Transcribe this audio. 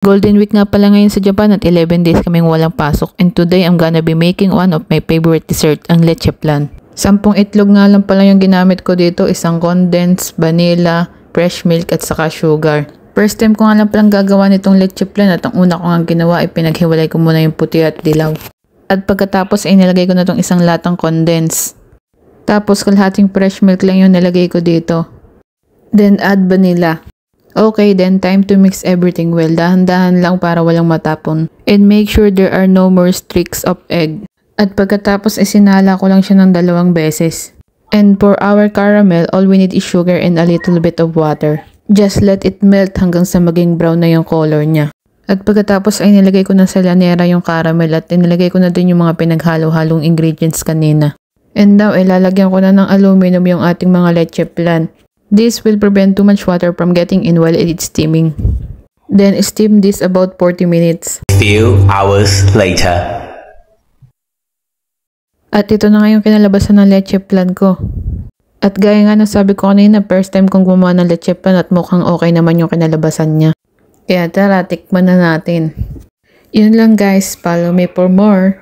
Golden Week nga pala ngayon sa Japan at 11 days kaming walang pasok, and today I'm gonna be making one of my favorite dessert, ang leche flan. 10 itlog nga lang pala yung ginamit ko dito, isang condensed, vanilla, fresh milk at saka sugar. First time ko nga lang palang gagawa nitong leche flan at ang una ko nga ginawa ay pinaghiwalay ko muna yung puti at dilaw. At pagkatapos ay nilagay ko na tong isang latang condensed. Tapos kalahating fresh milk lang yung nilagay ko dito. Then add vanilla. Okay, then time to mix everything well. Dahan-dahan lang para walang matapon. And make sure there are no more streaks of egg. At pagkatapos isinala ko lang siya ng 2 beses. And for our caramel, all we need is sugar and a little bit of water. Just let it melt hanggang sa maging brown na yung color niya. At pagkatapos ay nilagay ko na sa lanera yung caramel at nilagay ko na din yung mga pinaghalo-halong ingredients kanina. And now, ilalagyan ko na ng aluminum yung ating mga leche flan. This will prevent too much water from getting in while it's steaming. Then steam this about 40 minutes. Few hours later. At ito na nga yung kinalabasan ng leche flan ko. At gaya nga ng sabi ko kanina, first time kong gumawa ng leche flan at mukhang okay naman yung kinalabasan niya. Kaya tara, tikman na natin. Yun lang guys, follow me for more.